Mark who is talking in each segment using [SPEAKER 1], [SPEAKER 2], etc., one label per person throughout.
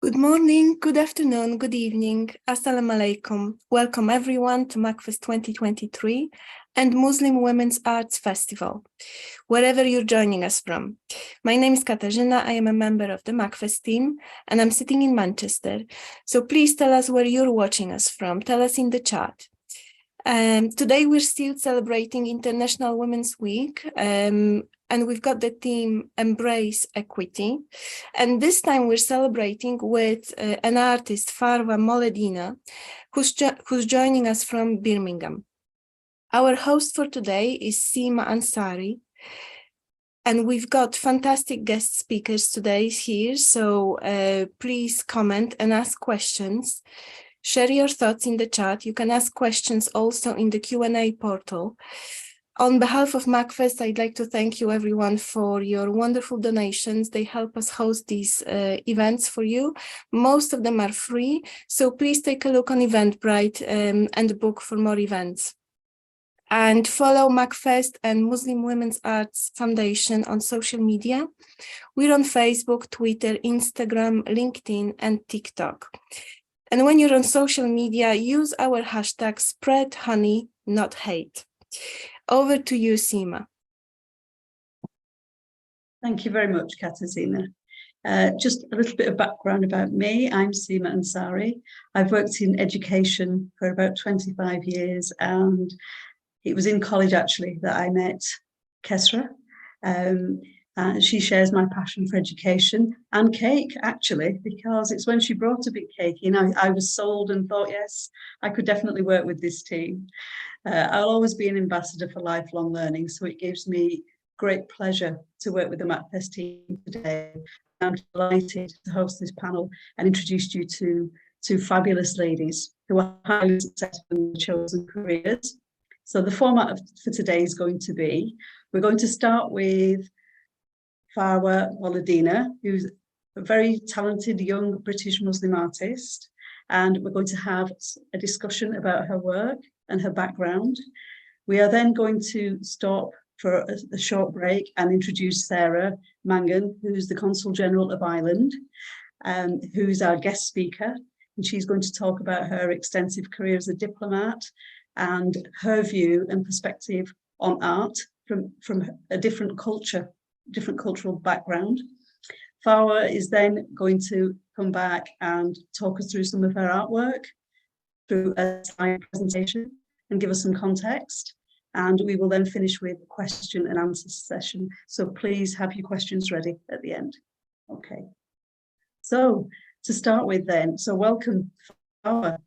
[SPEAKER 1] Good morning, good afternoon, good evening. Assalamu alaikum. Welcome everyone to MACFEST 2023 and Muslim Women's Arts Festival, wherever you're joining us from. My name is Katarzyna. I am a member of the MACFEST team and I'm sitting in Manchester. So please tell us where you're watching us from. Tell us in the chat. Today we're still celebrating International Women's Week, and we've got the theme Embrace Equity. And this time we're celebrating with an artist, Farwa Moledina, who's joining us from Birmingham. Our host for today is Seema Ansari, and we've got fantastic guest speakers today here, so please comment and ask questions. Share your thoughts in the chat. You can ask questions also in the Q&A portal. On behalf of MACFEST, I'd like to thank you everyone for your wonderful donations. They help us host these events for you. Most of them are free, so please take a look on Eventbrite and book for more events. And follow MACFEST and Muslim Women's Arts Foundation on social media. We're on Facebook, Twitter, Instagram, LinkedIn, and TikTok. And when you're on social media, use our hashtag spread honey, not hate. Over to you, Seema.
[SPEAKER 2] Thank you very much, Katarzyna. Just a little bit of background about me. I'm Seema Ansari. I've worked in education for about 25 years, and it was in college actually that I met Kesra. She shares my passion for education and cake, actually, because it's when she brought a big cake in, I was sold and thought, yes, I could definitely work with this team. I'll always be an ambassador for lifelong learning, so it gives me great pleasure to work with the MACFEST team today. I'm delighted to host this panel and introduce you to two fabulous ladies who are highly successful in their chosen careers. So the format for today is going to be, we're going to start with Farwa Moledina, who's a very talented young British Muslim artist, and we're going to have a discussion about her work and her background. We are then going to stop for a short break and introduce Sarah Mangan, who's the Consul General of Ireland, who's our guest speaker, and she's going to talk about her extensive career as a diplomat and her view and perspective on art from a different cultural background. Farwa is then going to come back and talk us through some of her artwork through a slide presentation and give us some context. And we will then finish with a question and answer session. So please have your questions ready at the end. Okay. So to start with then, so welcome, Farwa.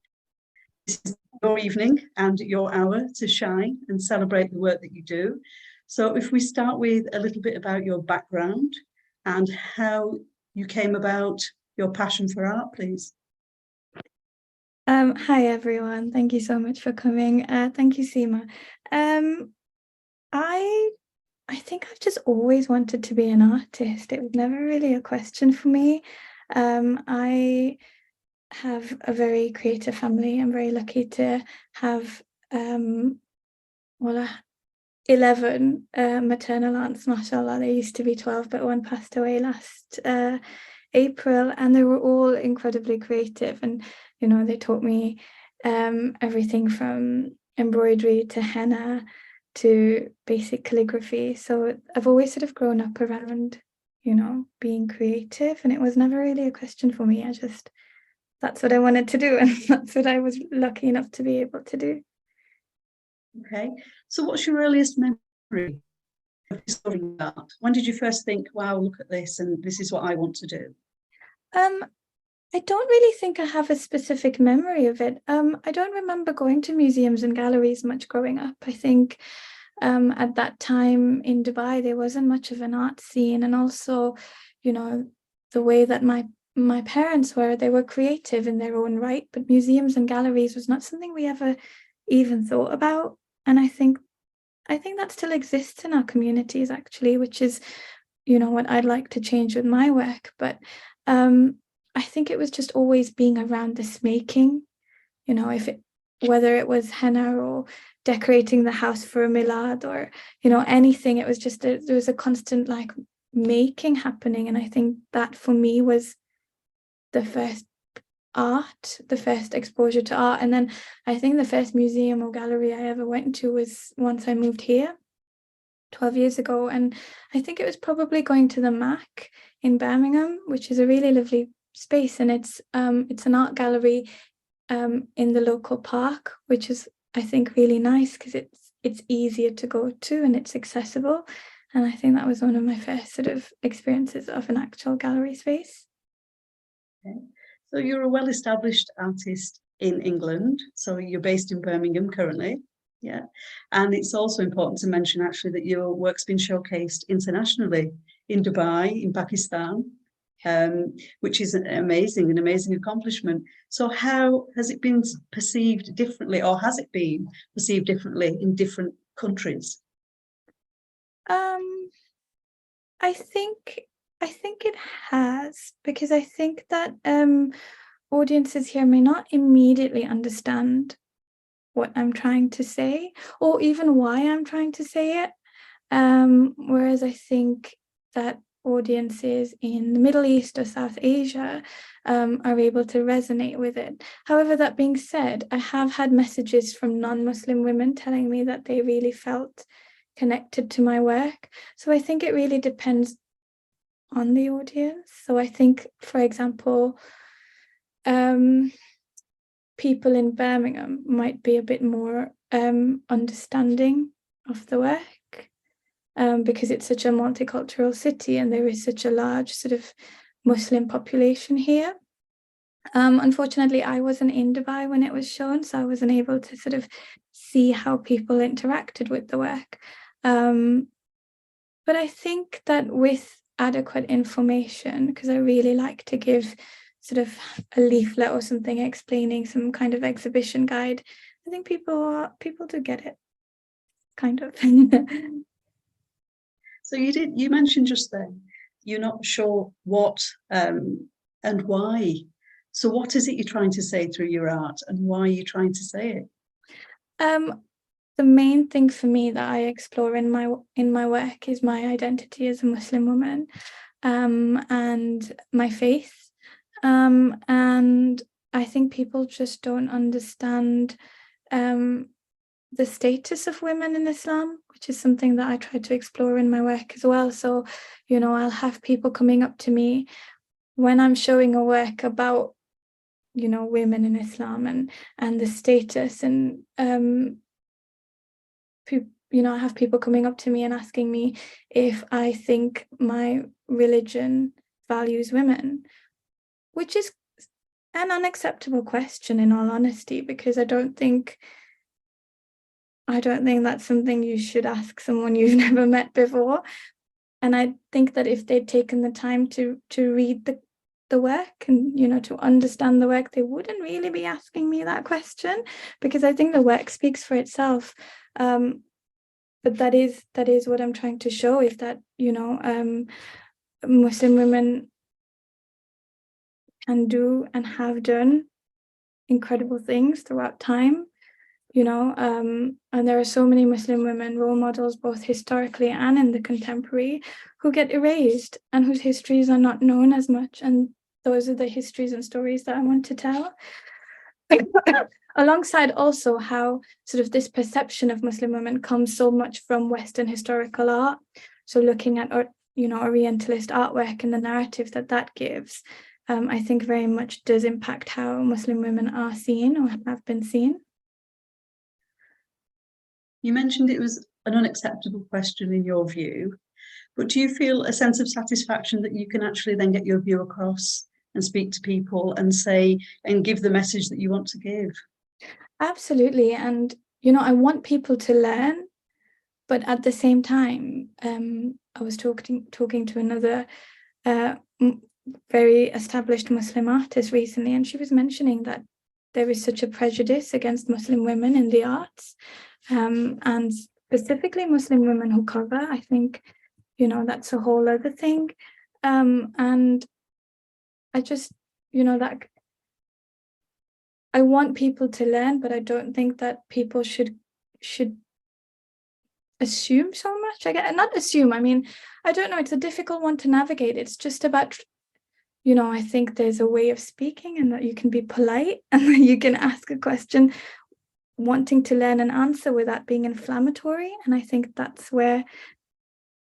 [SPEAKER 2] This is your evening and your hour to shine and celebrate the work that you do. So if we start with a little bit about your background and how you came about your passion for art, please.
[SPEAKER 3] Hi everyone, thank you so much for coming. Thank you, Seema. I think I've just always wanted to be an artist. It was never really a question for me. I have a very creative family. I'm very lucky to have 11 maternal aunts, mashallah. There used to be 12, but one passed away last April, and they were all incredibly creative. And, you know, they taught me everything from embroidery to henna to basic calligraphy. So I've always sort of grown up around, you know, being creative, and it was never really a question for me. That's what I wanted to do, and that's what I was lucky enough to be able to do.
[SPEAKER 2] Okay, so what's your earliest memory of discovering art? When did you first think, wow, look at this, and this is what I want to do?
[SPEAKER 3] I don't really think I have a specific memory of it. I don't remember going to museums and galleries much growing up. I think at that time in Dubai, there wasn't much of an art scene, and also, you know, the way that my parents were, they were creative in their own right, but museums and galleries was not something we ever even thought about. And I think that still exists in our communities, actually, which is, you know, what I'd like to change with my work. But I think it was just always being around this making, you know, whether it was henna or decorating the house for a milad or, you know, anything. It was just there was a constant like making happening, and I think that for me was the first art, the first exposure to art. And then I think the first museum or gallery I ever went to was once I moved here 12 years ago. And I think it was probably going to the MAC in Birmingham, which is a really lovely space. And it's an art gallery in the local park, which is, I think, really nice because it's easier to go to and it's accessible. And I think that was one of my first sort of experiences of an actual gallery space.
[SPEAKER 2] Okay. So you're a well-established artist in England. So you're based in Birmingham currently. Yeah. And it's also important to mention actually that your work's been showcased internationally in Dubai, in Pakistan, which is an amazing accomplishment. So how has it been perceived differently, or has it been perceived differently in different countries?
[SPEAKER 3] I think it has, because I think that audiences here may not immediately understand what I'm trying to say, or even why I'm trying to say it. Whereas I think that audiences in the Middle East or South Asia are able to resonate with it. However, that being said, I have had messages from non-Muslim women telling me that they really felt connected to my work. So I think it really depends on the audience. So I think, for example, people in Birmingham might be a bit more understanding of the work because it's such a multicultural city and there is such a large sort of Muslim population here. Unfortunately, I wasn't in Dubai when it was shown, so I wasn't able to sort of see how people interacted with the work. But I think that with adequate information, because I really like to give sort of a leaflet or something explaining some kind of exhibition guide, I think people do get it, kind of.
[SPEAKER 2] So you mentioned just then, you're not sure what and why. So what is it you're trying to say through your art, and why are you trying to say it?
[SPEAKER 3] The main thing for me that I explore in my work is my identity as a Muslim woman, and my faith. And I think people just don't understand the status of women in Islam, which is something that I try to explore in my work as well. So, I'll have people coming up to me when I'm showing a work about, women in Islam and the status, and I have people coming up to me and asking me if I think my religion values women, which is an unacceptable question, in all honesty, because I don't think that's something you should ask someone you've never met before. And I think that if they'd taken the time to read the work and, to understand the work, they wouldn't really be asking me that question, because I think the work speaks for itself. But that is what I'm trying to show, is that, Muslim women can do and have done incredible things throughout time, and there are so many Muslim women role models, both historically and in the contemporary, who get erased and whose histories are not known as much. And those are the histories and stories that I want to tell. Alongside also how sort of this perception of Muslim women comes so much from Western historical art. So looking at, Orientalist artwork and the narrative that gives, I think very much does impact how Muslim women are seen or have been seen.
[SPEAKER 2] You mentioned it was an unacceptable question in your view, but do you feel a sense of satisfaction that you can actually then get your view across and speak to people and say and give the message that you want to give?
[SPEAKER 3] Absolutely. And, I want people to learn, but at the same time, I was talking to another very established Muslim artist recently, and she was mentioning that there is such a prejudice against Muslim women in the arts, and specifically Muslim women who cover. I think, that's a whole other thing. And I just, that I want people to learn, but I don't think that people should assume so much. Not assume, I mean, I don't know, it's a difficult one to navigate. It's just about you know, I think there's a way of speaking, and that you can be polite and that you can ask a question wanting to learn an answer without being inflammatory. And I think that's where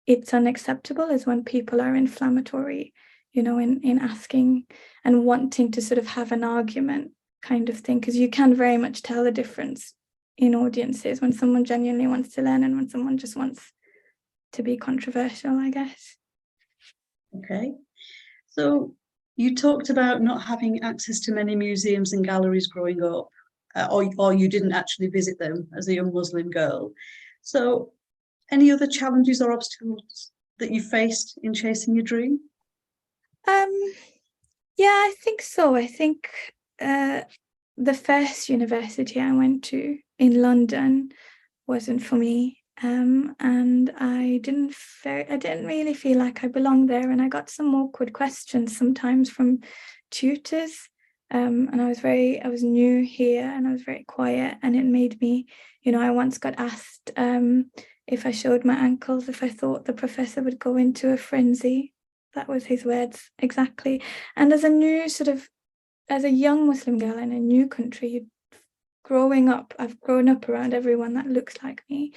[SPEAKER 3] it's unacceptable, is when people are inflammatory, you know, in asking and wanting to sort of have an argument kind of thing, because you can very much tell the difference in audiences when someone genuinely wants to learn and when someone just wants to be controversial, I guess.
[SPEAKER 2] Okay. So you talked about not having access to many museums and galleries growing up, or you didn't actually visit them as a young Muslim girl. So any other challenges or obstacles that you faced in chasing your dream?
[SPEAKER 3] Yeah, I think so. I think the first university I went to in London wasn't for me. And I didn't really feel like I belonged there, and I got some awkward questions sometimes from tutors. And I was new here, and I was very quiet, and it made me, you know, I once got asked if I showed my ankles, if I thought the professor would go into a frenzy. That was his words exactly. And as a young Muslim girl in a new country, I've grown up around everyone that looks like me.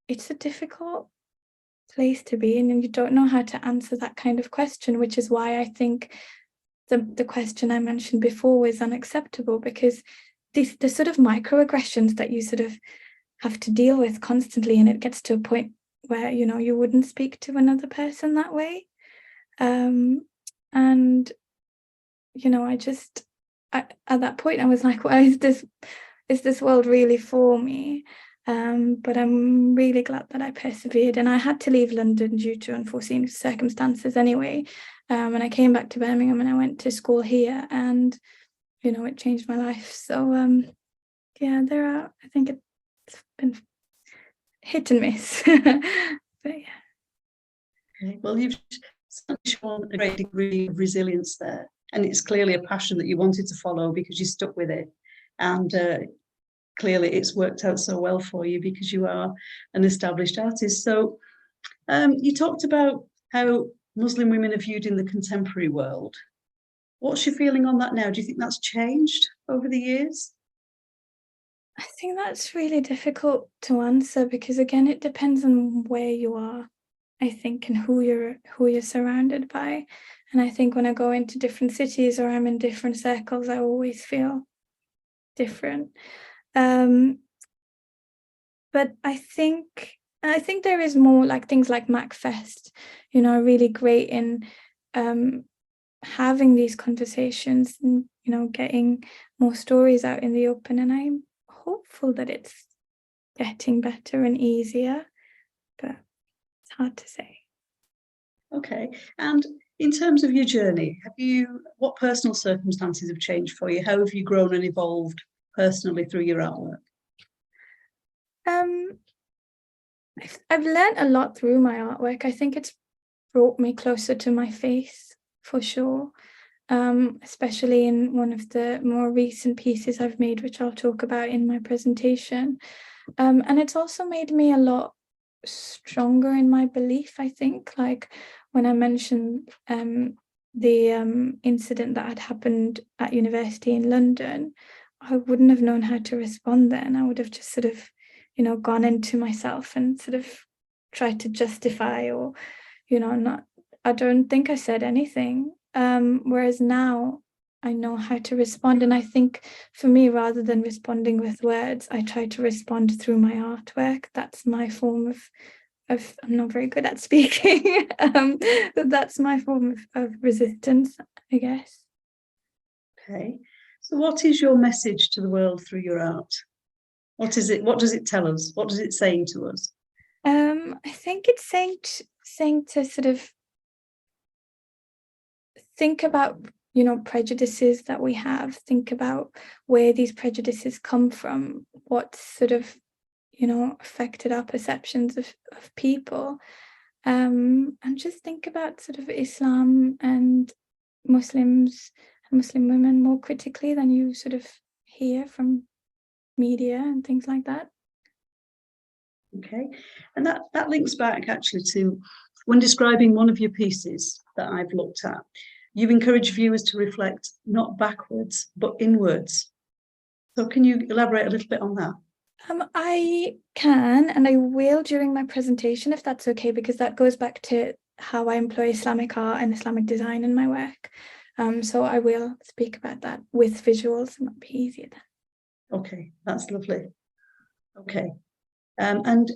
[SPEAKER 3] It's a difficult place to be in, and you don't know how to answer that kind of question, which is why I think the question I mentioned before was unacceptable, because the sort of microaggressions that you sort of have to deal with constantly, and it gets to a point where, you know, you wouldn't speak to another person that way. And, you know, at that point I was like, well, is this world really for me? But I'm really glad that I persevered, and I had to leave London due to unforeseen circumstances anyway. And I came back to Birmingham, and I went to school here, and, you know, it changed my life. So yeah, I think it's been hit and miss. But yeah.
[SPEAKER 2] Okay. Well, you've shown a great degree of resilience there, and it's clearly a passion that you wanted to follow because you stuck with it, and clearly it's worked out so well for you because you are an established artist. So you talked about how Muslim women are viewed in the contemporary world. What's your feeling on that now? Do you think that's changed over the years?
[SPEAKER 3] I think that's really difficult to answer, because again, it depends on where you are, I think, and who you're surrounded by. And I think when I go into different cities or I'm in different circles, I always feel different. But I think there is more, like things like MACFEST, you know, are really great in having these conversations and, you know, getting more stories out in the open. And I'm hopeful that it's getting better and easier, but it's hard to say.
[SPEAKER 2] Okay. And in terms of your journey, what personal circumstances have changed for you? How have you grown and evolved personally through your artwork?
[SPEAKER 3] I've learned a lot through my artwork. I think it's brought me closer to my faith, for sure. Especially in one of the more recent pieces I've made, which I'll talk about in my presentation. And it's also made me a lot stronger in my belief, I think. Like when I mentioned the incident that had happened at university in London, I wouldn't have known how to respond then. I would have just sort of, you know, gone into myself and sort of tried to justify, or, you know, I don't think I said anything. Whereas now I know how to respond. And I think for me, rather than responding with words, I try to respond through my artwork. That's my form of I'm not very good at speaking. But that's my form of resistance, I guess.
[SPEAKER 2] Okay. So what is your message to the world through your art? What is it? What does it tell us? What is it saying to us?
[SPEAKER 3] I think it's saying to sort of think about, you know, prejudices that we have, think about where these prejudices come from, what sort of, you know, affected our perceptions of people, and just think about sort of Islam and Muslims and Muslim women more critically than you sort of hear from media and things like that.
[SPEAKER 2] Okay, and that links back actually to when describing one of your pieces that I've looked at. You encourage viewers to reflect not backwards, but inwards. So can you elaborate a little bit on that?
[SPEAKER 3] I can, and I will during my presentation, if that's okay, because that goes back to how I employ Islamic art and Islamic design in my work. So I will speak about that with visuals, and that'll be easier then.
[SPEAKER 2] Okay, that's lovely. Okay. And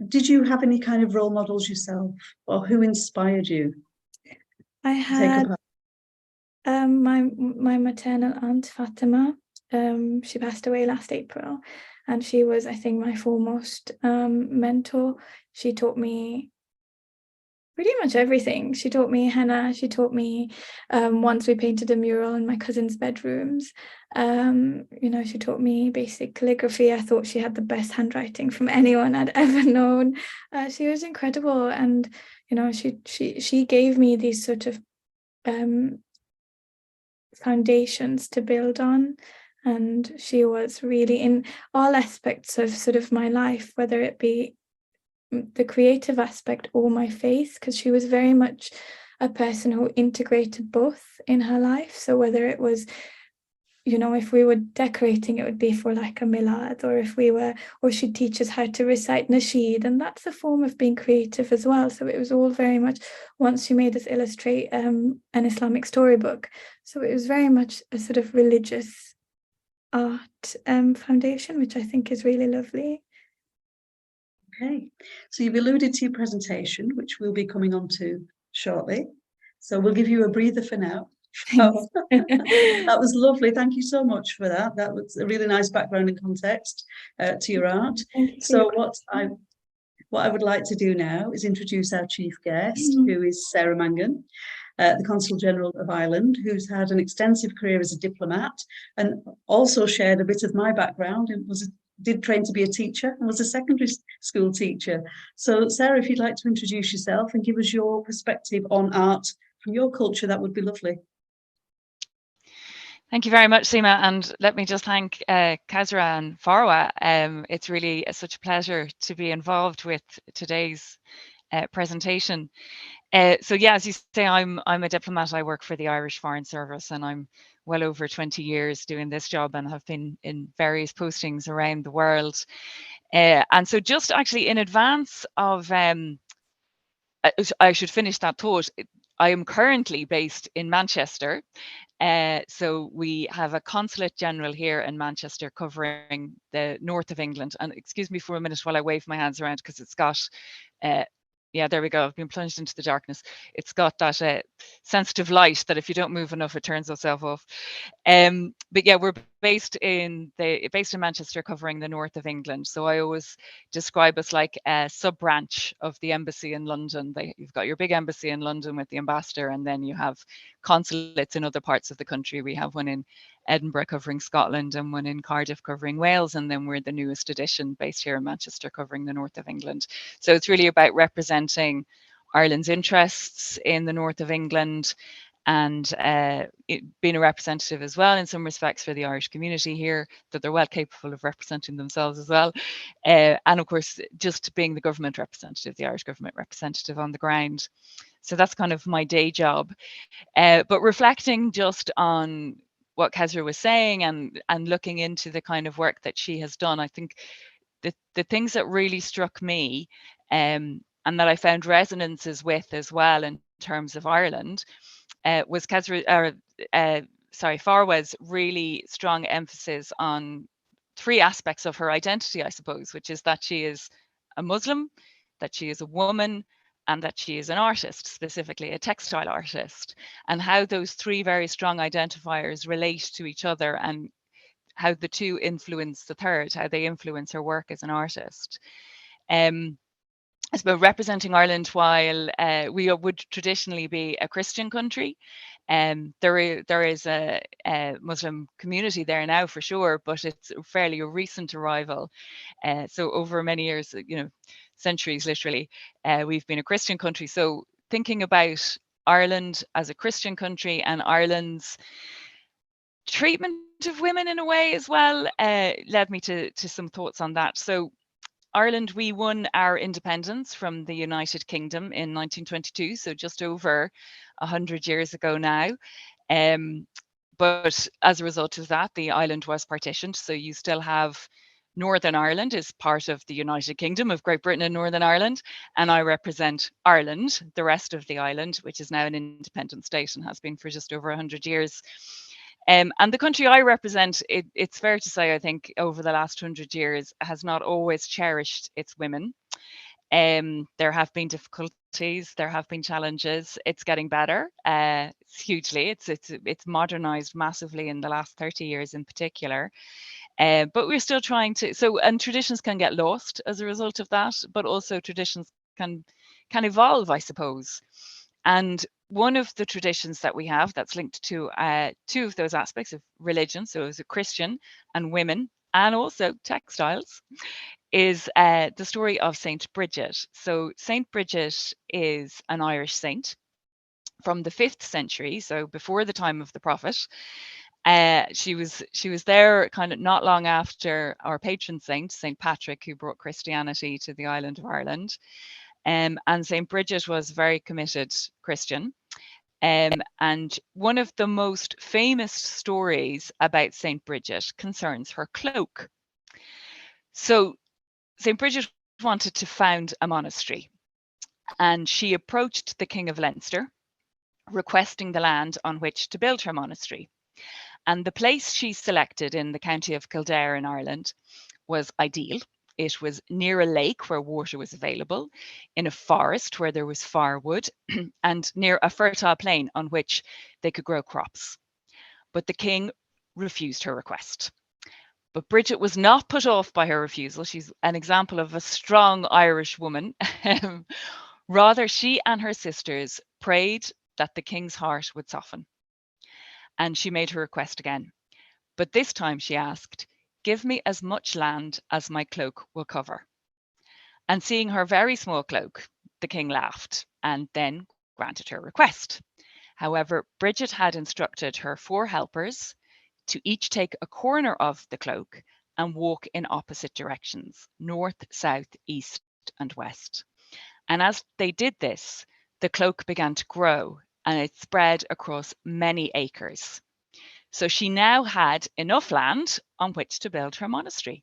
[SPEAKER 2] did you have any kind of role models yourself, or who inspired you?
[SPEAKER 3] I had my maternal aunt Fatima. She passed away last April, and she was, I think, my foremost mentor. She taught me pretty much everything. She taught me henna. She taught me, once we painted a mural in my cousin's bedrooms. She taught me basic calligraphy. I thought she had the best handwriting from anyone I'd ever known. She was incredible, and she gave me these sort of foundations to build on. And she was really in all aspects of sort of my life, whether it be the creative aspect or my faith, because she was very much a person who integrated both in her life. So whether it was, if we were decorating, it would be for like a milad, or she'd teach us how to recite nasheed, and that's a form of being creative as well. So it was all very much, once she made us illustrate an Islamic storybook. So it was very much a sort of religious art foundation, which I think is really lovely.
[SPEAKER 2] Okay, so you've alluded to your presentation, which we'll be coming on to shortly. So we'll give you a breather for now. That was lovely. Thank you so much for that. That was a really nice background and context to your art. So what I would like to do now is introduce our chief guest, who is Sarah Mangan, the Consul General of Ireland, who's had an extensive career as a diplomat and also shared a bit of my background and did train to be a teacher and was a secondary school teacher. So Sarah, if you'd like to introduce yourself and give us your perspective on art from your culture, that would be lovely.
[SPEAKER 4] Thank you very much, Seema, and let me just thank Kazra and Farwa. It's really such a pleasure to be involved with today's presentation. So yeah, as you say, I'm a diplomat. I work for the Irish Foreign Service, and I'm well over 20 years doing this job and have been in various postings around the world. And so just actually in advance of, I should finish that thought, I am currently based in Manchester. So we have a Consulate General here in Manchester covering the north of England. And excuse me for a minute while I wave my hands around, because it's got, yeah, there we go. I've been plunged into the darkness. It's got that sensitive light that if you don't move enough, it turns itself off. But yeah, we're based in Manchester, covering the north of England. So I always describe us like a sub-branch of the embassy in London. You've got your big embassy in London with the ambassador, and then you have consulates in other parts of the country. We have one in Edinburgh covering Scotland and one in Cardiff covering Wales, and then we're the newest edition based here in Manchester covering the north of England. So it's really about representing Ireland's interests in the north of England, and being a representative as well in some respects for the Irish community here, that they're well capable of representing themselves as well. And of course, just being the government representative, the Irish government representative on the ground. So that's kind of my day job. But reflecting just on what Kezra was saying and looking into the kind of work that she has done, I think the things that really struck me and that I found resonances with as well in terms of Ireland was Farwa's really strong emphasis on three aspects of her identity, I suppose, which is that she is a Muslim, that she is a woman, and that she is an artist, specifically a textile artist, and how those three very strong identifiers relate to each other and how the two influence the third, how they influence her work as an artist. It's about representing Ireland while we would traditionally be a Christian country. There is a Muslim community there now for sure, but it's fairly a recent arrival. So over many years, centuries literally, we've been a Christian country. So thinking about Ireland as a Christian country and Ireland's treatment of women in a way as well led me to some thoughts on that. So Ireland, we won our independence from the United Kingdom in 1922, so just over 100 years ago now. But as a result of that, the island was partitioned. So you still have Northern Ireland is part of the United Kingdom of Great Britain and Northern Ireland. And I represent Ireland, the rest of the island, which is now an independent state and has been for just over 100 years. And the country I represent, it's fair to say, I think, over the last 100 years, has not always cherished its women. There have been difficulties, there have been challenges. It's getting better, hugely. It's modernized massively in the last 30 years in particular. But we're still trying to. And traditions can get lost as a result of that, but also traditions can evolve, I suppose. And one of the traditions that we have that's linked to two of those aspects of religion, so as a Christian and women, and also textiles, is the story of Saint Bridget. So Saint Bridget is an Irish saint from the 5th century, so before the time of the prophet. She was there kind of not long after our patron saint, Saint Patrick, who brought Christianity to the island of Ireland. And Saint Bridget was a very committed Christian. And one of the most famous stories about Saint Bridget concerns her cloak. So St. Bridget wanted to found a monastery, and she approached the King of Leinster, requesting the land on which to build her monastery. And the place she selected in the county of Kildare in Ireland was ideal. It was near a lake where water was available, in a forest where there was firewood, and near a fertile plain on which they could grow crops. But the king refused her request. But Bridget was not put off by her refusal. She's an example of a strong Irish woman. Rather, she and her sisters prayed that the king's heart would soften. And she made her request again. But this time she asked, "Give me as much land as my cloak will cover." And seeing her very small cloak, the king laughed and then granted her request. However, Bridget had instructed her 4 helpers to each take a corner of the cloak and walk in opposite directions, north, south, east, and west. And as they did this, the cloak began to grow and it spread across many acres. So she now had enough land on which to build her monastery.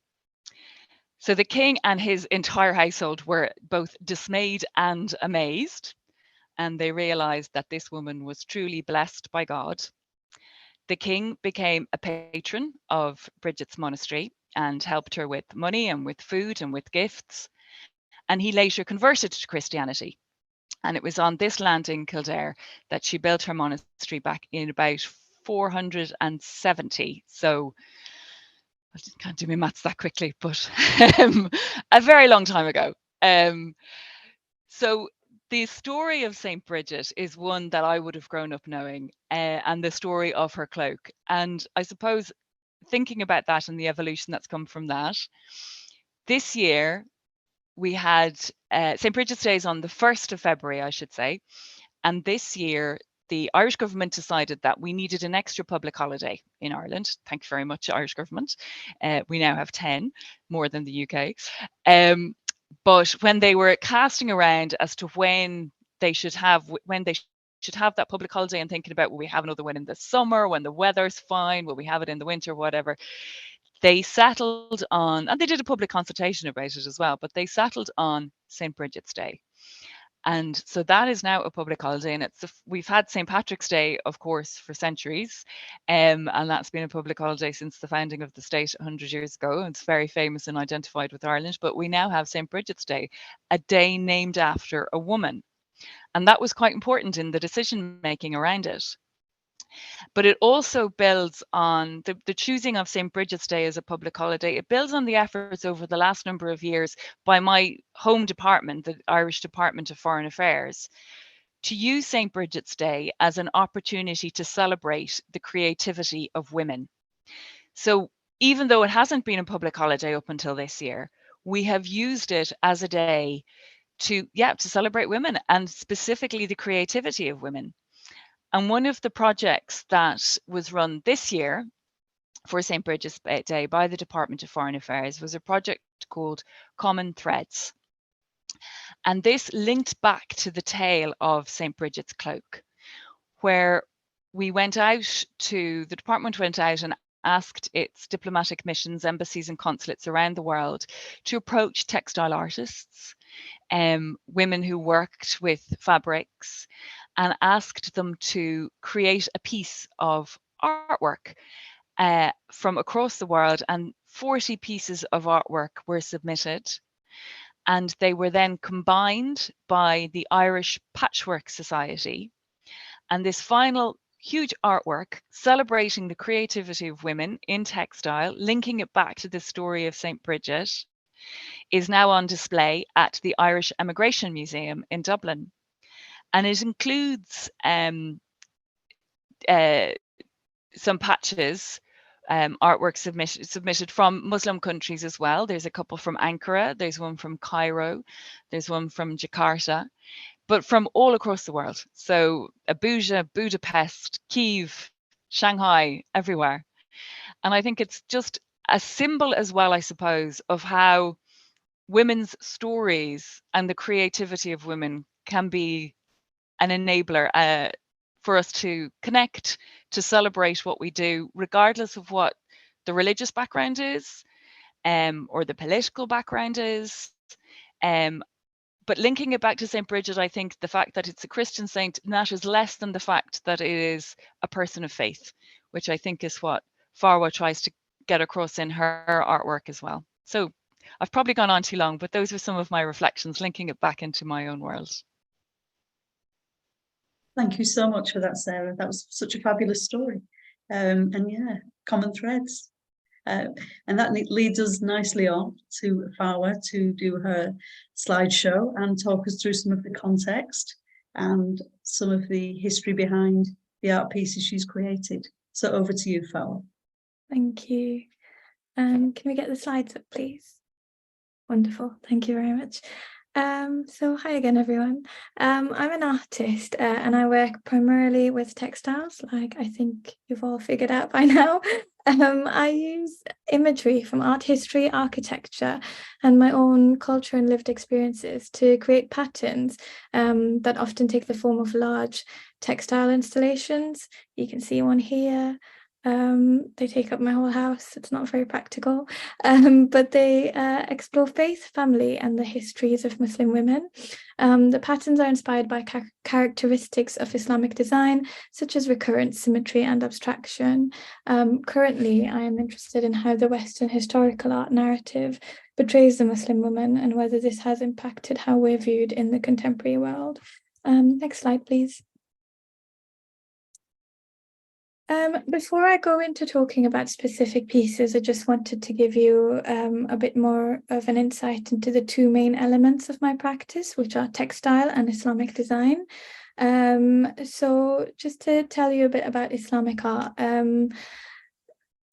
[SPEAKER 4] So the king and his entire household were both dismayed and amazed, and they realized that this woman was truly blessed by God. The king became a patron of Bridget's monastery and helped her with money and with food and with gifts. And he later converted to Christianity. And it was on this land in Kildare that she built her monastery back in about 470. So I can't do my maths that quickly, but a very long time ago. So the story of St. Bridget is one that I would have grown up knowing, and the story of her cloak. And I suppose thinking about that and the evolution that's come from that, this year we had St. Bridget's Day is on the 1st of February, I should say. And this year, the Irish government decided that we needed an extra public holiday in Ireland. Thank you very much, Irish government. We now have 10, more than the UK. But when they were casting around as to when they should have that public holiday and thinking about, will we have another one in the summer when the weather's fine? Will we have it in the winter? Whatever. They settled on, and they did a public consultation about it as well, but they settled on St. Bridget's Day. And so that is now a public holiday, and we've had St. Patrick's Day, of course, for centuries, and that's been a public holiday since the founding of the state 100 years ago. It's very famous and identified with Ireland, but we now have St. Bridget's Day, a day named after a woman. And that was quite important in the decision making around it. But it also builds on the choosing of St. Bridget's Day as a public holiday. It builds on the efforts over the last number of years by my home department, the Irish Department of Foreign Affairs, to use St. Bridget's Day as an opportunity to celebrate the creativity of women. So even though it hasn't been a public holiday up until this year, we have used it as a day to celebrate women and specifically the creativity of women. And one of the projects that was run this year for St. Bridget's Day by the Department of Foreign Affairs was a project called Common Threads. And this linked back to the tale of St. Bridget's Cloak, where the department went out and asked its diplomatic missions, embassies and consulates around the world to approach textile artists, women who worked with fabrics, and asked them to create a piece of artwork from across the world. And 40 pieces of artwork were submitted, and they were then combined by the Irish Patchwork Society. And this final huge artwork celebrating the creativity of women in textile, linking it back to the story of St. Bridget, is now on display at the Irish Emigration Museum in Dublin. And it includes some patches, artwork submitted from Muslim countries as well. There's a couple from Ankara, there's one from Cairo, there's one from Jakarta, but from all across the world. So Abuja, Budapest, Kyiv, Shanghai, everywhere. And I think it's just a symbol as well, I suppose, of how women's stories and the creativity of women can be an enabler for us to connect, to celebrate what we do, regardless of what the religious background is, or the political background is. But linking it back to St. Bridget, I think the fact that it's a Christian saint matters less than the fact that it is a person of faith, which I think is what Farwa tries to get across in her artwork as well. So I've probably gone on too long, but those are some of my reflections, linking it back into my own world.
[SPEAKER 2] Thank you so much for that, Sarah. That was such a fabulous story. And yeah, common threads. And that leads us nicely on to Farwa to do her slideshow and talk us through some of the context and some of the history behind the art pieces she's created. So over to you, Farwa.
[SPEAKER 3] Thank you. Can we get the slides up, please? Wonderful. Thank you very much. So hi again, everyone. I'm an artist and I work primarily with textiles, like I think you've all figured out by now. I use imagery from art history, architecture, and my own culture and lived experiences to create patterns that often take the form of large textile installations. You can see one here. They take up my whole house. It's not very practical, but they explore faith, family, and the histories of Muslim women. The patterns are inspired by characteristics of Islamic design, such as recurrence, symmetry, and abstraction. Currently, I am interested in how the Western historical art narrative portrays the Muslim woman and whether this has impacted how we're viewed in the contemporary world. Next slide, please. Before I go into talking about specific pieces, I just wanted to give you a bit more of an insight into the two main elements of my practice, which are textile and Islamic design. So just to tell you a bit about Islamic art,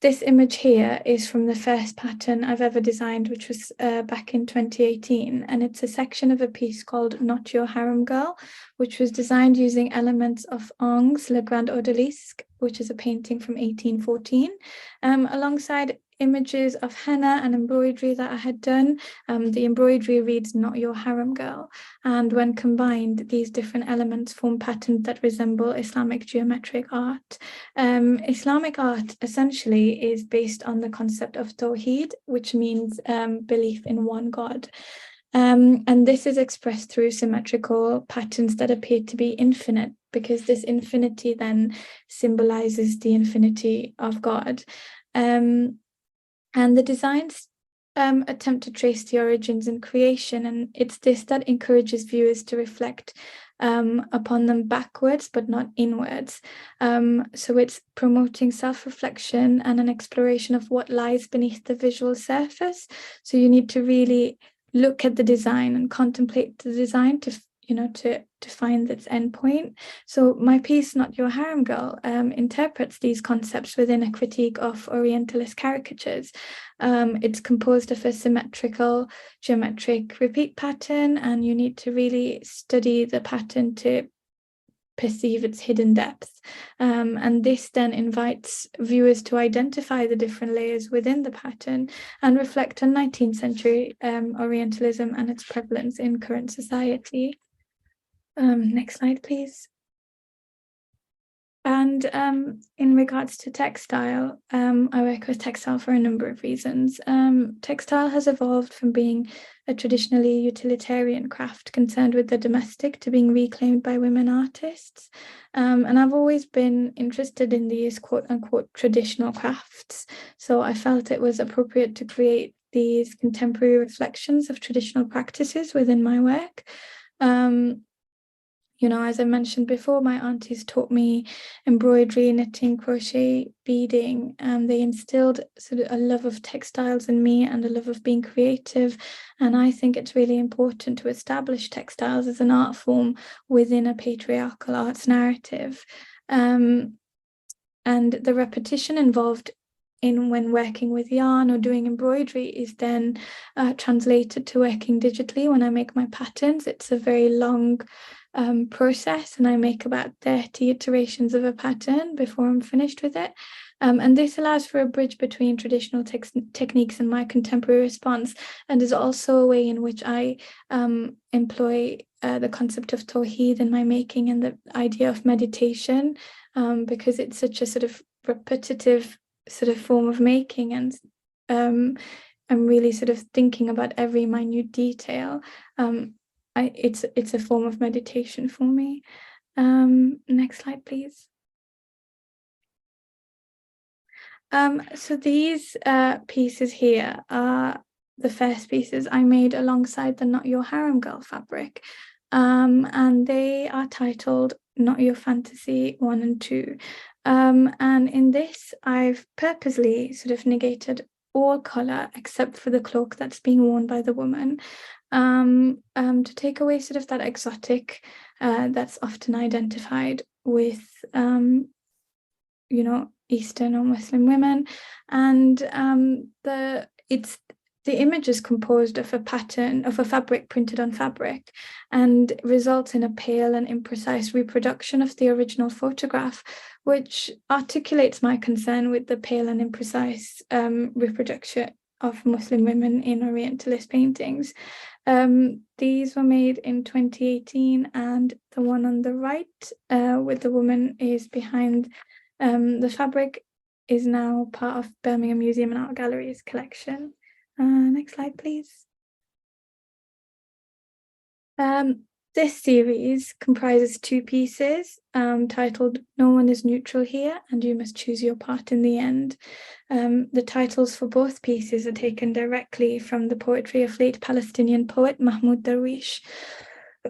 [SPEAKER 3] this image here is from the first pattern I've ever designed, which was back in 2018, and it's a section of a piece called Not Your Harem Girl, which was designed using elements of Ang's Le Grand Odalisque, which is a painting from 1814, alongside images of henna and embroidery that I had done. The embroidery reads Not Your Harem Girl, and when combined, these different elements form patterns that resemble Islamic geometric art. Islamic art essentially is based on the concept of Tawheed, which means belief in one God. And this is expressed through symmetrical patterns that appear to be infinite, because this infinity then symbolizes the infinity of God. And the designs attempt to trace the origins and creation, and it's this that encourages viewers to reflect upon them backwards but not inwards. So it's promoting self-reflection and an exploration of what lies beneath the visual surface. So you need to really look at the design and contemplate the design to find its endpoint. So my piece, Not Your Harem Girl, interprets these concepts within a critique of Orientalist caricatures. It's composed of a symmetrical geometric repeat pattern, and you need to really study the pattern to perceive its hidden depth. And this then invites viewers to identify the different layers within the pattern and reflect on 19th century Orientalism and its prevalence in current society. Next slide, please. And in regards to textile, I work with textile for a number of reasons. Textile has evolved from being a traditionally utilitarian craft concerned with the domestic to being reclaimed by women artists. And I've always been interested in these quote-unquote traditional crafts. So I felt it was appropriate to create these contemporary reflections of traditional practices within my work. You know, as I mentioned before, my aunties taught me embroidery, knitting, crochet, beading. They instilled sort of a love of textiles in me and a love of being creative. And I think it's really important to establish textiles as an art form within a patriarchal arts narrative. And the repetition involved in when working with yarn or doing embroidery is then translated to working digitally when I make my patterns. It's a very long process, and I make about 30 iterations of a pattern before I'm finished with it. And this allows for a bridge between traditional techniques and my contemporary response, and is also a way in which I employ the concept of tawheed in my making and the idea of meditation, because it's such a sort of repetitive sort of form of making, and I'm really sort of thinking about every minute detail. It's a form of meditation for me. Next slide, please. So these pieces here are the first pieces I made alongside the Not Your Harem Girl fabric. And they are titled Not Your Fantasy 1 and 2. And in this, I've purposely sort of negated all colour except for the cloak that's being worn by the woman, to take away sort of that exotic that's often identified with, you know, Eastern or Muslim women. And the image is composed of a pattern of a fabric printed on fabric, and results in a pale and imprecise reproduction of the original photograph, which articulates my concern with the pale and imprecise reproduction of Muslim women in Orientalist paintings. These were made in 2018, and the one on the right with the woman is behind the fabric is now part of Birmingham Museum and Art Gallery's collection. Next slide, please. This series comprises 2 pieces titled No One is Neutral Here and You Must Choose Your Part in the End. The titles for both pieces are taken directly from the poetry of late Palestinian poet Mahmoud Darwish.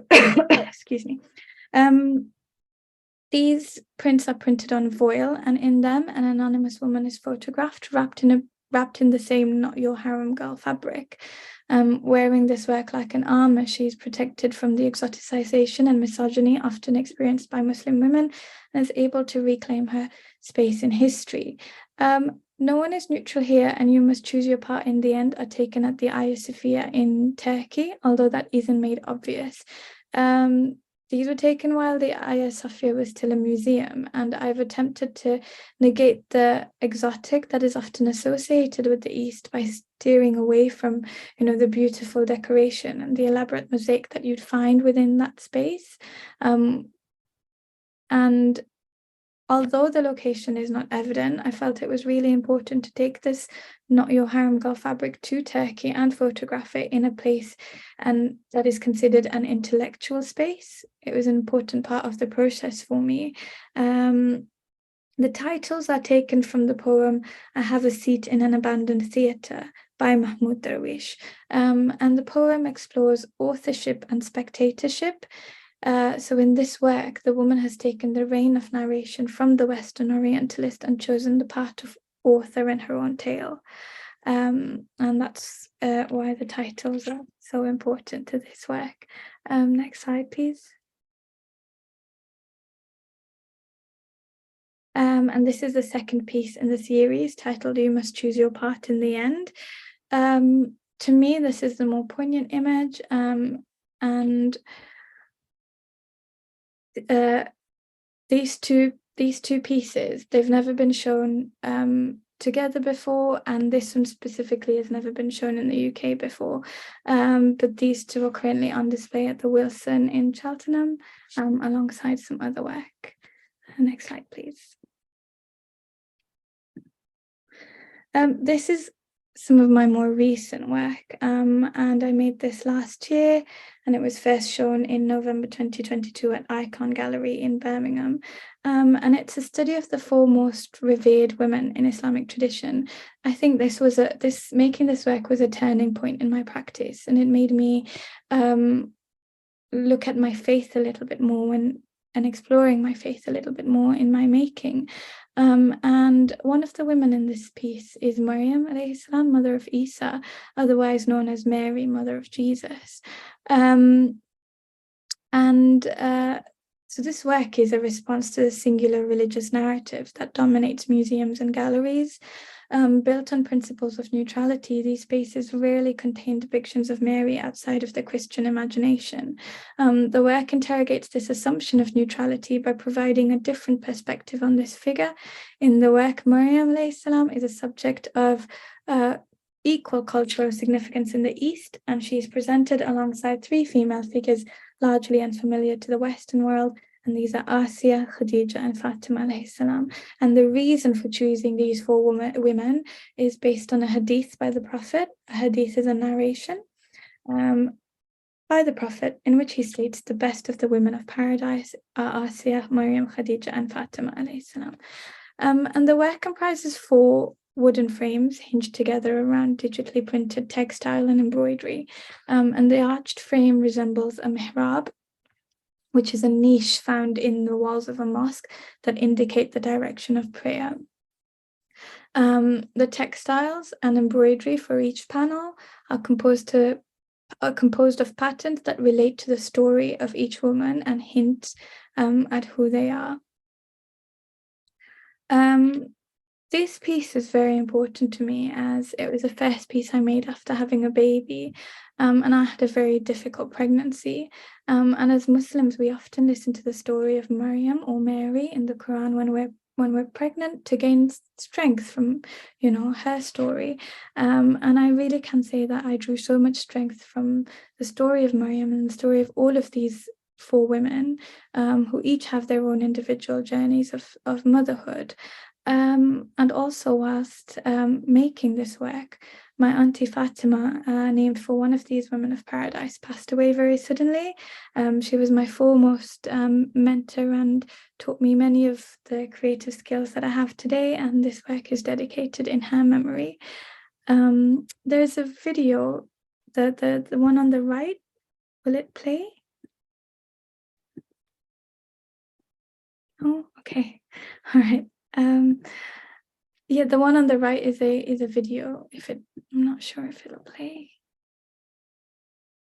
[SPEAKER 3] Excuse me. These prints are printed on voile, and in them an anonymous woman is photographed wrapped in the same Not Your Harem Girl fabric. Wearing this work like an armor, she is protected from the exoticization and misogyny often experienced by Muslim women, and is able to reclaim her space in history. No One is Neutral Here and You Must Choose Your Part in the End are taken at the Hagia Sophia in Turkey, although that isn't made obvious. These were taken while the Hagia Sophia was still a museum, and I've attempted to negate the exotic that is often associated with the East by steering away from, you know, the beautiful decoration and the elaborate mosaic that you'd find within that space. And although the location is not evident, I felt it was really important to take this Not Your Harem Girl fabric to Turkey and photograph it in a place and that is considered an intellectual space. It was an important part of the process for me. The titles are taken from the poem I Have a Seat in an Abandoned Theatre by Mahmoud Darwish. And the poem explores authorship and spectatorship. So in this work, the woman has taken the reign of narration from the Western Orientalist and chosen the part of author in her own tale. And that's why the titles are so important to this work. Next slide, please. And this is the second piece in the series titled You Must Choose Your Part in the End. To me, this is the more poignant image, and these two pieces, they've never been shown together before, and this one specifically has never been shown in the UK before. But these two are currently on display at the Wilson in Cheltenham, alongside some other work. Next slide, please. This is some of my more recent work, and I made this last year, and it was first shown in November 2022 at Icon Gallery in Birmingham. And it's a study of the four most revered women in Islamic tradition. I think making this work was a turning point in my practice, and it made me look at my faith a little bit more and exploring my faith a little bit more in my making. And one of the women in this piece is Maryam alayhi salam, mother of Isa, otherwise known as Mary, mother of Jesus. So this work is a response to the singular religious narrative that dominates museums and galleries. Built on principles of neutrality, these spaces rarely contain depictions of Mary outside of the Christian imagination. The work interrogates this assumption of neutrality by providing a different perspective on this figure. In the work, Maryam alayhi salam is a subject of equal cultural significance in the East, and she is presented alongside three female figures largely unfamiliar to the Western world, and these are Asiya, Khadija, and Fatima alayhi salam. And the reason for choosing these four women is based on a hadith by the Prophet. A hadith is a narration by the Prophet in which he states the best of the women of paradise are Asiya, Maryam, Khadija, and Fatima alayhi salam. And the work comprises four wooden frames hinged together around digitally printed textile and embroidery. And the arched frame resembles a mihrab, which is a niche found in the walls of a mosque that indicate the direction of prayer. The textiles and embroidery for each panel are composed of patterns that relate to the story of each woman and hint at who they are. This piece is very important to me as it was the first piece I made after having a baby, and I had a very difficult pregnancy. And as Muslims, we often listen to the story of Maryam or Mary in the Quran when we're pregnant to gain strength from, her story. And I really can say that I drew so much strength from the story of Maryam and the story of all of these four women, who each have their own individual journeys of motherhood. And also whilst making this work, my auntie Fatima, named for one of these women of paradise, passed away very suddenly. She was my foremost mentor and taught me many of the creative skills that I have today, and this work is dedicated in her memory. There's a video, the one on the right. Will it play? Oh, okay. All right. Yeah, the one on the right is a video. I'm not sure if it'll play.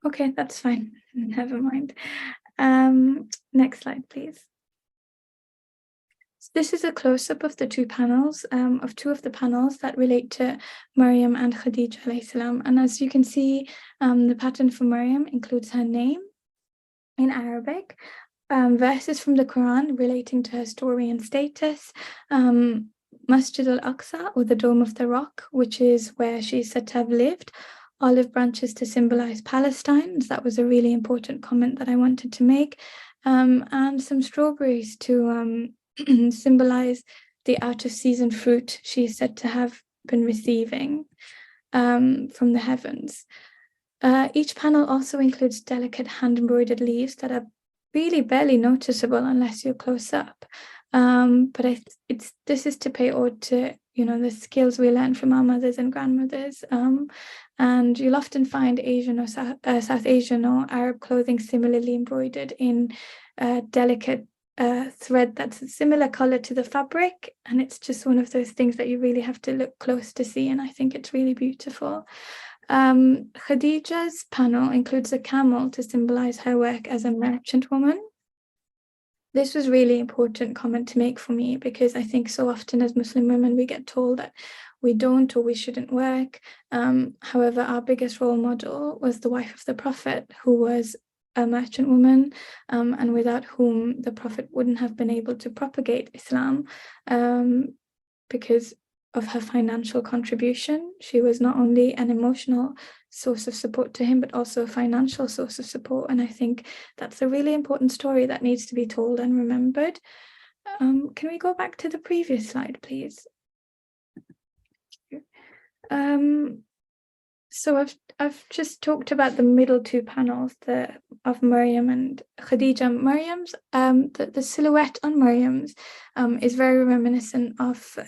[SPEAKER 3] Okay, that's fine. Never mind. Next slide, please. So this is a close-up of the two panels, of two of the panels that relate to Maryam and Khadija alayhi salam. And as you can see, the pattern for Maryam includes her name in Arabic, verses from the Quran relating to her story and status, Masjid al-Aqsa, or the Dome of the Rock, which is where she's said to have lived, olive branches to symbolize Palestine. That was a really important comment that I wanted to make, and some strawberries to symbolize the out-of-season fruit she's said to have been receiving from the heavens. Each panel also includes delicate hand-embroidered leaves that are really barely noticeable unless you're close up. But this is to pay ode to the skills we learn from our mothers and grandmothers. And you'll often find Asian or South Asian or Arab clothing similarly embroidered in delicate thread that's a similar color to the fabric, and it's just one of those things that you really have to look close to see, and I think it's really beautiful. Khadija's panel includes a camel to symbolize her work as a merchant woman. This was really important comment to make for me, because I think so often as Muslim women we get told that we don't or we shouldn't work. However, our biggest role model was the wife of the Prophet, who was a merchant woman, and without whom the Prophet wouldn't have been able to propagate Islam, because of her financial contribution. She was not only an emotional source of support to him, but also a financial source of support. And I think that's a really important story that needs to be told and remembered. Can we go back to the previous slide, please? So I've just talked about the middle two panels, of Maryam and Khadija. Maryam's the silhouette on Maryam's is very reminiscent of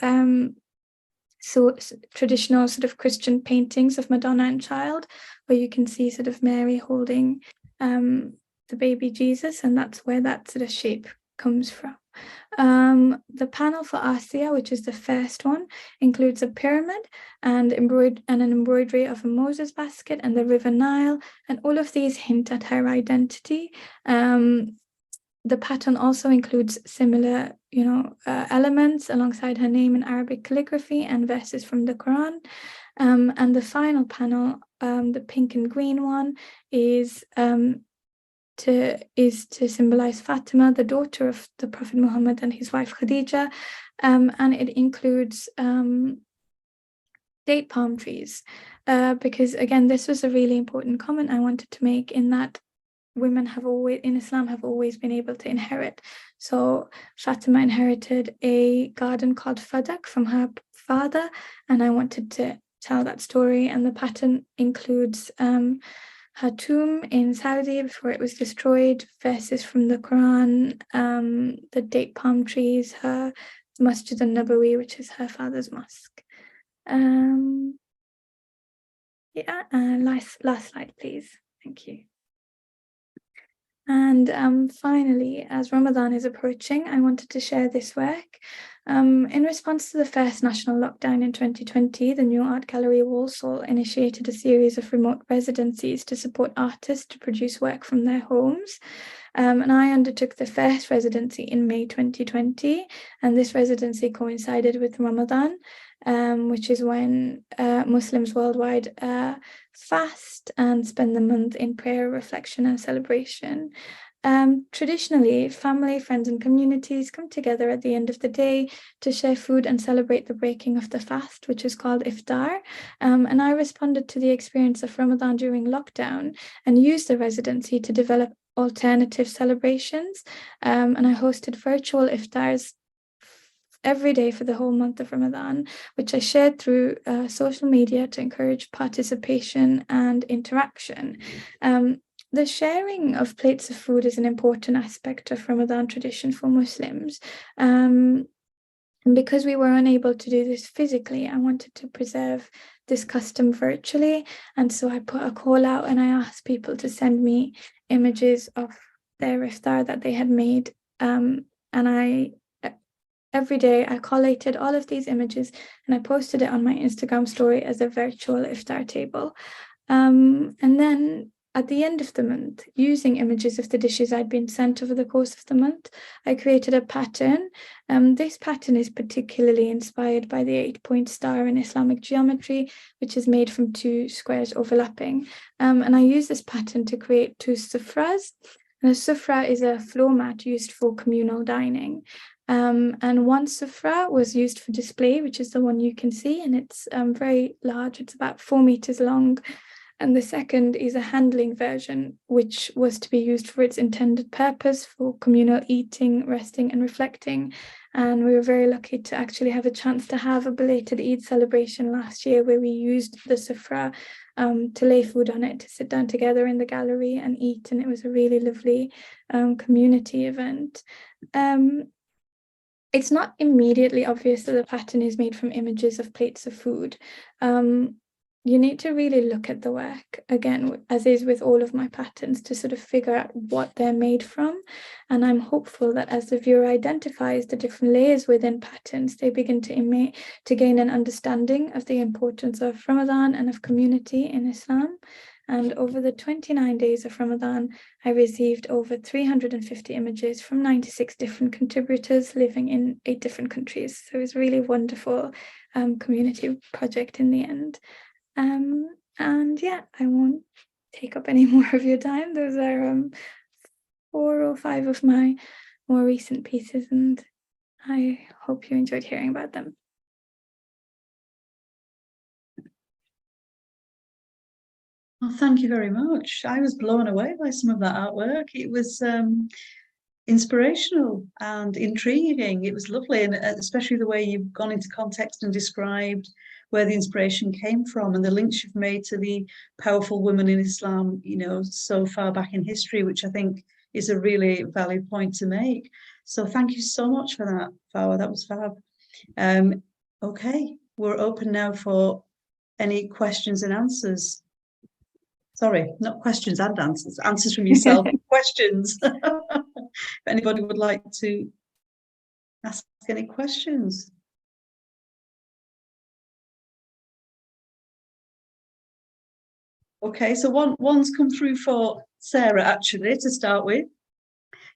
[SPEAKER 3] traditional sort of Christian paintings of Madonna and Child, where you can see sort of Mary holding the baby Jesus, and that's where that sort of shape comes from. The panel for Asiya, which is the first one, includes a pyramid and an embroidery of a Moses basket and the River Nile, and all of these hint at her identity. The pattern also includes similar, elements alongside her name in Arabic calligraphy and verses from the Quran. And the final panel, the pink and green one, is to symbolize Fatima, the daughter of the Prophet Muhammad, and his wife Khadija, and it includes date palm trees, because again, this was a really important comment I wanted to make, in that women in Islam have always been able to inherit. So Fatima inherited a garden called Fadak from her father, and I wanted to tell that story. And the pattern includes her tomb in Saudi before it was destroyed, verses from the Quran, the date palm trees, her Masjid al-Nabawi, which is her father's mosque. Last slide, please. Thank you. And finally, as Ramadan is approaching, I wanted to share this work. In response to the first national lockdown in 2020, the New Art Gallery Walsall initiated a series of remote residencies to support artists to produce work from their homes. And I undertook the first residency in May 2020, and this residency coincided with Ramadan, which is when Muslims worldwide fast and spend the month in prayer, reflection, and celebration. Traditionally, family, friends, and communities come together at the end of the day to share food and celebrate the breaking of the fast, which is called iftar. And I responded to the experience of Ramadan during lockdown and used the residency to develop alternative celebrations. And I hosted virtual iftars every day for the whole month of Ramadan, which I shared through social media to encourage participation and interaction. The sharing of plates of food is an important aspect of Ramadan tradition for Muslims. And because we were unable to do this physically, I wanted to preserve this custom virtually. And so I put a call out and I asked people to send me images of their iftar that they had made. And every day I collated all of these images and I posted it on my Instagram story as a virtual iftar table. And then at the end of the month, using images of the dishes I'd been sent over the course of the month, I created a pattern. This pattern is particularly inspired by the 8-point star in Islamic geometry, which is made from 2 squares overlapping. And I use this pattern to create 2 sufras. And a sufra is a floor mat used for communal dining. And one sufra was used for display, which is the one you can see, and it's very large. It's about 4 meters long. And the second is a handling version, which was to be used for its intended purpose for communal eating, resting, and reflecting. And we were very lucky to actually have a chance to have a belated Eid celebration last year, where we used the sufra to lay food on it, to sit down together in the gallery and eat. And it was a really lovely community event. It's not immediately obvious that the pattern is made from images of plates of food. You need to really look at the work, again, as is with all of my patterns, to sort of figure out what they're made from. And I'm hopeful that as the viewer identifies the different layers within patterns, they begin to gain an understanding of the importance of Ramadan and of community in Islam. And over the 29 days of Ramadan, I received over 350 images from 96 different contributors living in 8 different countries. So it was a really wonderful community project in the end. And yeah, I won't take up any more of your time. Those are 4 or 5 of my more recent pieces, and I hope you enjoyed hearing about them.
[SPEAKER 2] Well, thank you very much. I was blown away by some of that artwork. It was inspirational and intriguing. It was lovely, and especially the way you've gone into context and described where the inspiration came from and the links you've made to the powerful women in Islam, you know, so far back in history, which I think is a really valid point to make. So thank you so much for that, Farwa. That was fab. Okay, we're open now for any questions and answers. Sorry, not questions and answers. Answers from yourself. Questions. If anybody would like to ask any questions. Okay, so one's come through for Sarah, actually, to start with.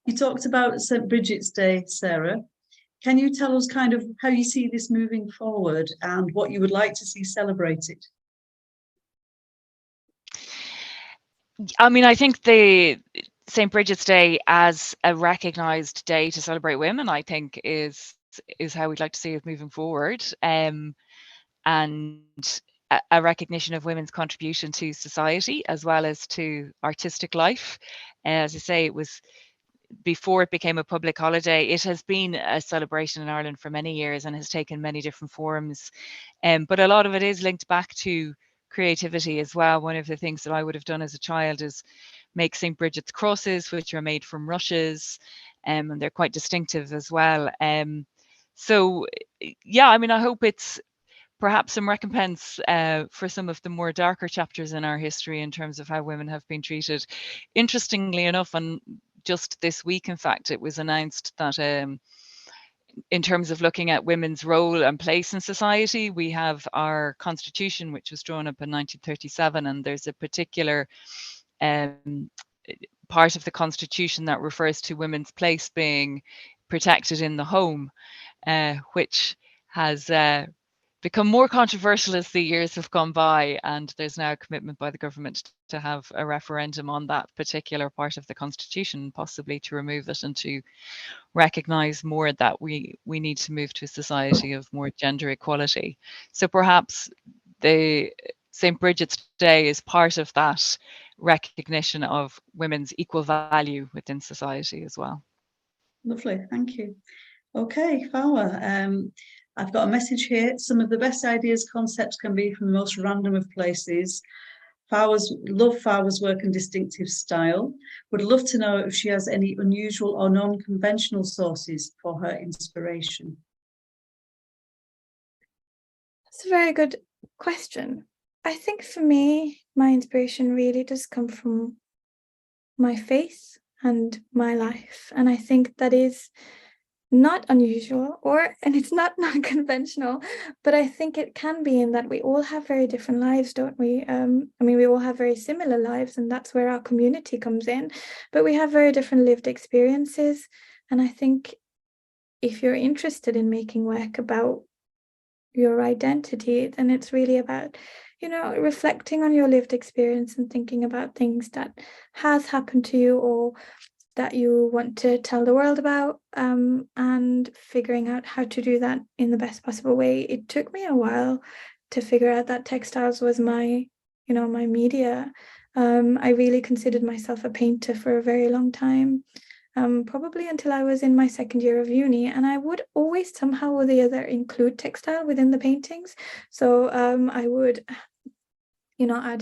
[SPEAKER 2] You talked about St. Bridget's Day, Sarah. Can you tell us kind of how you see this moving forward and what you would like to see celebrated?
[SPEAKER 4] I mean, I think the St. Bridget's Day as a recognised day to celebrate women, I think is how we'd like to see it moving forward. And a recognition of women's contribution to society as well as to artistic life. As I say, it was before it became a public holiday. It has been a celebration in Ireland for many years and has taken many different forms. But a lot of it is linked back to creativity as well. One of the things that I would have done as a child is make St. Bridget's crosses, which are made from rushes, and they're quite distinctive as well. So yeah, I mean, I hope it's perhaps some recompense for some of the more darker chapters in our history in terms of how women have been treated. Interestingly enough, and just this week, in fact, it was announced that in terms of looking at women's role and place in society, we have our constitution, which was drawn up in 1937, and there's a particular part of the constitution that refers to women's place being protected in the home, which has become more controversial as the years have gone by, and there's now a commitment by the government to have a referendum on that particular part of the constitution, possibly to remove it and to recognise more that we need to move to a society of more gender equality. So perhaps the St. Bridget's Day is part of that recognition of women's equal value within society as well.
[SPEAKER 2] Lovely, thank you. Okay, Farwa, I've got a message here. Some of the best ideas, concepts can be from the most random of places. Love Farwa's work and distinctive style. Would love to know if she has any unusual or non-conventional sources for her inspiration.
[SPEAKER 3] That's a very good question. I think for me, my inspiration really does come from my faith and my life. And I think that is not unusual, and it's not non-conventional, but I think it can be in that we all have very different lives, don't we? I mean, we all have very similar lives, and that's where our community comes in, but we have very different lived experiences. And I think if you're interested in making work about your identity, then it's really about, you know, reflecting on your lived experience and thinking about things that has happened to you or that you want to tell the world about, and figuring out how to do that in the best possible way. It took me a while to figure out that textiles was my, you know, my media. I really considered myself a painter for a very long time, probably until I was in my second year of uni, and I would always somehow or the other include textile within the paintings. So I would, you know,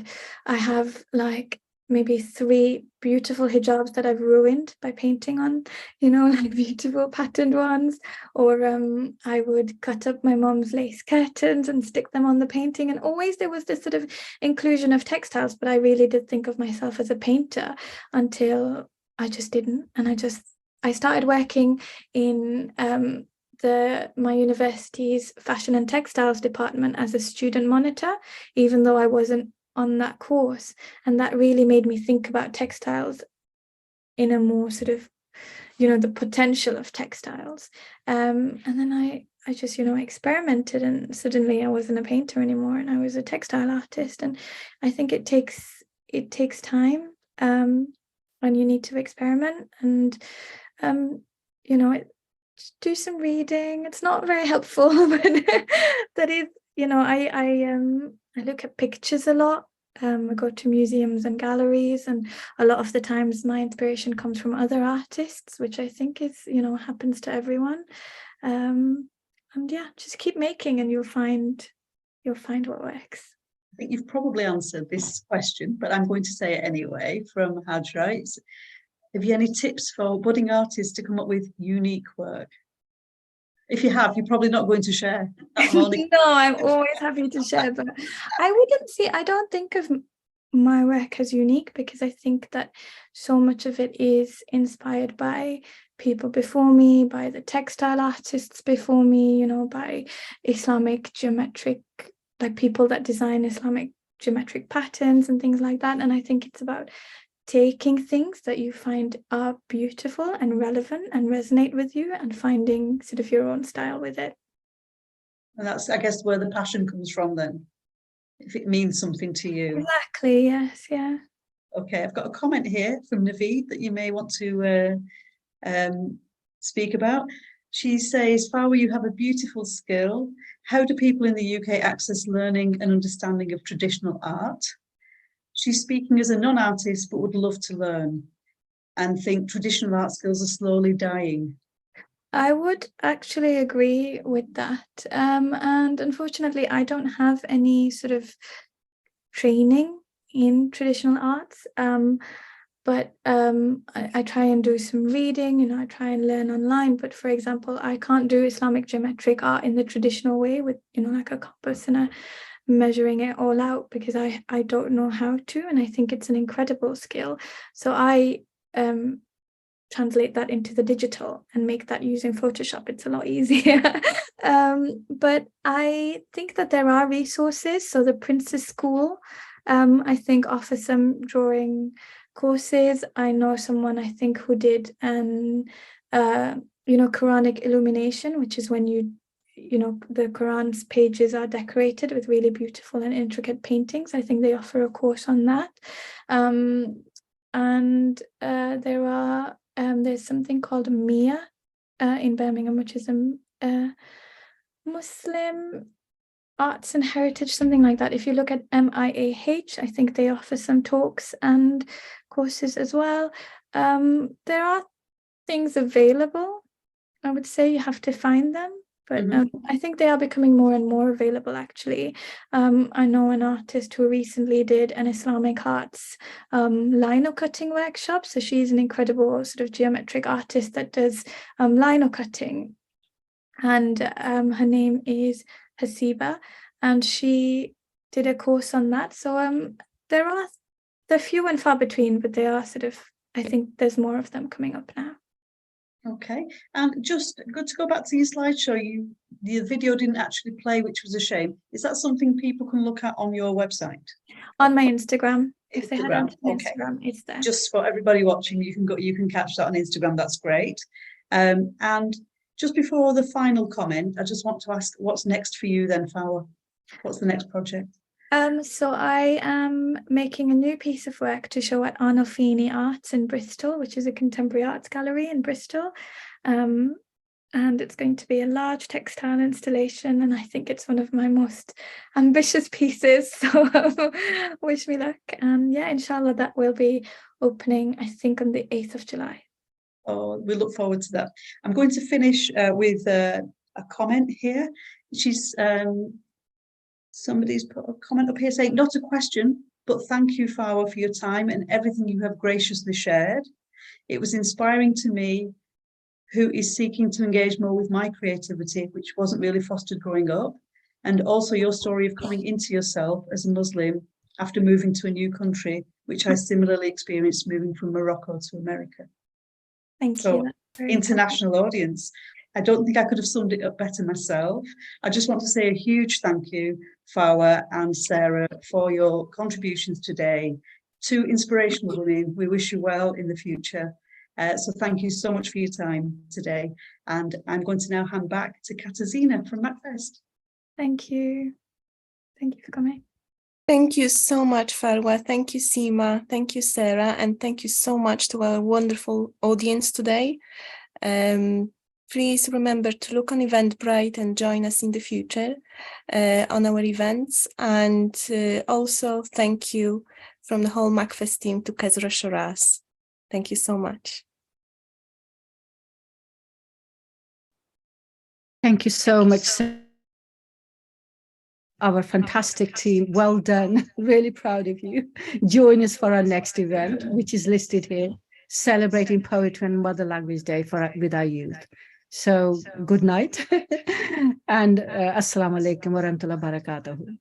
[SPEAKER 3] I have like maybe 3 beautiful hijabs that I've ruined by painting on, you know, like beautiful patterned ones. Or I would cut up my mom's lace curtains and stick them on the painting. And always there was this sort of inclusion of textiles, but I really did think of myself as a painter until I just didn't. And I started working in my university's fashion and textiles department as a student monitor, even though I wasn't on that course, and that really made me think about textiles in a more sort of, you know, the potential of textiles, and then I just, you know, experimented, and suddenly I wasn't a painter anymore and I was a textile artist. And I think it takes, it takes time, and you need to experiment, and you know, do some reading. It's not very helpful, but that is, you know, I look at pictures a lot. I go to museums and galleries, and a lot of the times my inspiration comes from other artists, which I think is, you know, happens to everyone. And yeah, just keep making, and you'll find what works.
[SPEAKER 2] I think you've probably answered this question, but I'm going to say it anyway from Hajra. Have you any tips for budding artists to come up with unique work? If you have, you're probably not going to share.
[SPEAKER 3] No, I'm always happy to share, but I don't think of my work as unique, because I think that so much of it is inspired by people before me, by the textile artists before me, you know, by Islamic geometric, like people that design Islamic geometric patterns and things like that. And I think it's about taking things that you find are beautiful and relevant and resonate with you, and finding sort of your own style with it.
[SPEAKER 2] And that's, I guess, where the passion comes from then, if it means something to you.
[SPEAKER 3] Exactly, yes, yeah.
[SPEAKER 2] Okay, I've got a comment here from Naveed that you may want to speak about. She says, Farwa, you have a beautiful skill. How do people in the UK access learning and understanding of traditional art? She's speaking as a non-artist, but would love to learn, and think traditional art skills are slowly dying.
[SPEAKER 3] I would actually agree with that. And unfortunately, I don't have any sort of training in traditional arts. But I try and do some reading, you know, I try and learn online. But for example, I can't do Islamic geometric art in the traditional way with, you know, like a compass and measuring it all out, because I don't know how to, and I think it's an incredible skill. So I translate that into the digital and make that using Photoshop. It's a lot easier. But I think that there are resources. So the Princess School, I think, offers some drawing courses. I know someone, I think, who did an you know, Quranic illumination, which is when you know, the Quran's pages are decorated with really beautiful and intricate paintings. I think they offer a course on that. And there's something called MIA in Birmingham, which is a Muslim Arts and Heritage, something like that. If you look at MIAH, I think they offer some talks and courses as well. There are things available. I would say you have to find them, but I think they are becoming more and more available, actually. I know an artist who recently did an Islamic arts lino cutting workshop. So she's an incredible sort of geometric artist that does lino cutting. And her name is Hasiba, and she did a course on that. So they're few and far between, but they are sort of, I think there's more of them coming up now.
[SPEAKER 2] Okay, and just good to go back to your slideshow. The video didn't actually play, which was a shame. Is that something people can look at on your website?
[SPEAKER 3] On my Instagram. If they head on to Instagram, it's there.
[SPEAKER 2] Just for everybody watching, you can catch that on Instagram. That's great. And just before the final comment, I just want to ask, what's next for you then, Farwa? What's the next project?
[SPEAKER 3] So I am making a new piece of work to show at Arnolfini Arts in Bristol, which is a contemporary arts gallery in Bristol. And it's going to be a large textile installation, and I think it's one of my most ambitious pieces. So wish me luck. And yeah, inshallah, that will be opening, I think, on the 8th of July.
[SPEAKER 2] Oh, we look forward to that. I'm going to finish with a comment here. She's somebody's put a comment up here saying, not a question, but thank you, Farwa, for your time and everything you have graciously shared. It was inspiring to me, who is seeking to engage more with my creativity, which wasn't really fostered growing up, and also your story of coming into yourself as a Muslim after moving to a new country, which I similarly experienced moving from Morocco to America.
[SPEAKER 3] Thank you.
[SPEAKER 2] International audience. I don't think I could have summed it up better myself. I just want to say a huge thank you, Farwa and Sarah, for your contributions today. Two inspirational women. We wish you well in the future. So thank you so much for your time today. And I'm going to now hand back to Katarzyna from MACFEST.
[SPEAKER 3] Thank you. Thank you for coming.
[SPEAKER 1] Thank you so much, Farwa. Thank you, Seema. Thank you, Sarah. And thank you so much to our wonderful audience today. Please remember to look on Eventbrite and join us in the future on our events. And also thank you from the whole MACFEST team to Kezra Sharaz. Thank you so much.
[SPEAKER 5] Thank you so much, our fantastic team. Well done. Really proud of you. Join us for our next event, which is listed here, celebrating Poetry and Mother Language Day with our youth. So good night and assalamu alaikum wa rahmatullahi wa barakatuh.